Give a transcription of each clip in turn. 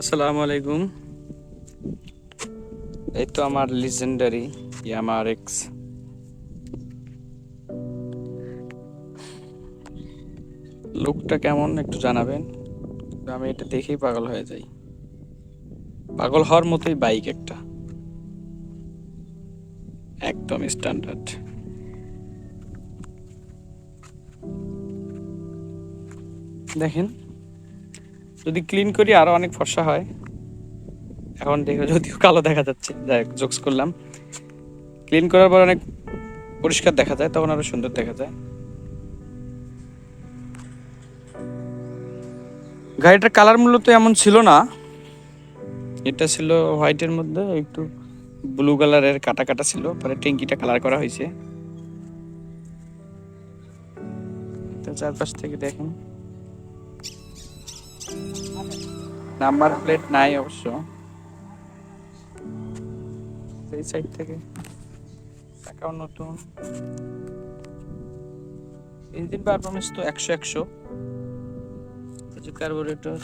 আসসালামু আলাইকুম। এই তো আমার লিজেন্ডারি ইয়ামা RX। লুকটা কেমন একটু জানাবেন। আমি এটা দেখেই পাগল হয়ে যাই, পাগল হওয়ার মতোই বাইক একটা, একদম স্ট্যান্ডার্ড। দেখেন, যদি ক্লিন করি আরো অনেক ফর্সা হয়। এখন দেখে যদিও কালো দেখা যাচ্ছে, যাই হোক জোকস করলাম। ক্লিন করার পর অনেক পরিষ্কার দেখা যায়, তখন আরো সুন্দর দেখা যায়। গাড়িটার কালার মূলত এমন ছিল না, এটা ছিল হোয়াইটের মধ্যে একটু ব্লু কালারের কাটা কাটা ছিল, পরে ট্যাঙ্কিটা কালার করা হয়েছে। তো চারপাশ থেকে দেখেন, নাম্বার প্লেট নাই অবশ্য। এই সাইড থেকে চাকাও নতুন, ইঞ্জিন পারফরমেন্স তো 100 কার্বোরেটর,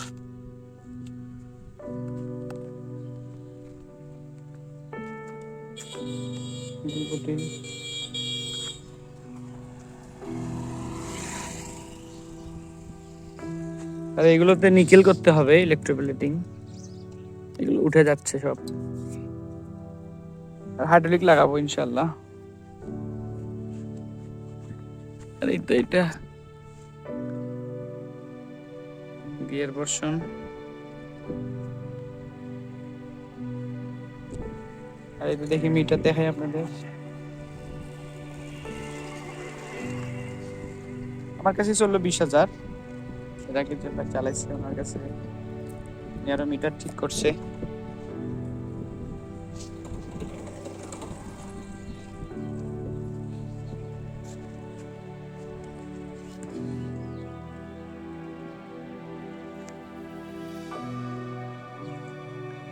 আর এগুলোতে নিকেল করতে হবে, ইলেকট্রোপ্লেটিং, এগুলো উঠে যাচ্ছে সব। আর হাইড্রোলিক লাগাবো ইনশাল্লাহ। আর এই তো এটা গিয়ার ভার্সন। আর এই তো দেখি মিটার দেখাই আপনাদের। আমার কাছে চললো 20,000। এর আগে যেটা চালাইছে আমার কাছে আরো মিটার ঠিক করছে।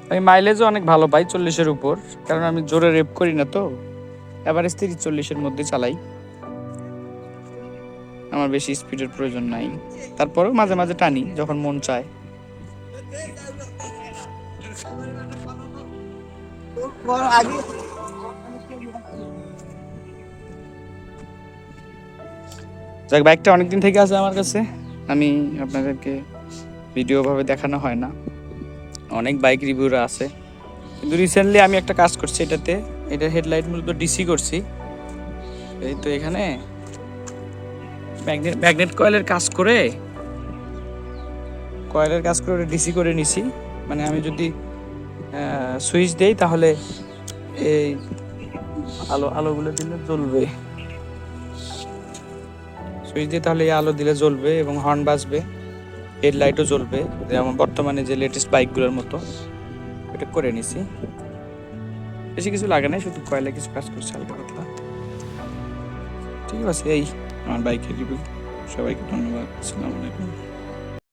আমি মাইলেজও অনেক ভালো পাই, 40-এর উপর, কারণ আমি জোরে রেপ করি না তো, এভারেজ 30-40-এর মধ্যে চালাই। আমার বেশি স্পিডের প্রয়োজন নাই, তারপরেও মাঝে মাঝে টানি যখন মন চায়। যাক, বাইকটা অনেকদিন থেকে আছে আমার কাছে, আমি আপনাদেরকে ভিডিও ভাবে দেখানো হয় না। অনেক বাইক রিভিউরা আছে, কিন্তু রিসেন্টলি আমি একটা কাজ করছি এটাতে। এটা হেডলাইট মূলত ডিসি করছি। এই তো এখানে ম্যাগনেট কয়েলের কাজ করে ওটা ডিসি করে নিছি। মানে আমি যদি সুইচ দেই তাহলে এই আলোগুলো দিলে জ্বলবে, সুইচ দিয়ে তাহলে এই আলো দিলে জ্বলবে এবং হর্ন বাজবে, হেডলাইটও জ্বলবে, যেমন বর্তমানে যে লেটেস্ট বাইকগুলোর মতো। এটা করে নিছি, বেশি কিছু লাগে না, শুধু কয়েলে কিছু কাজ করছে হালকা পাতলা। ঠিক আছে, এই আমার বাইকের রিভিউ। সবাইকে ধন্যবাদ। আসসালামু আলাইকুম।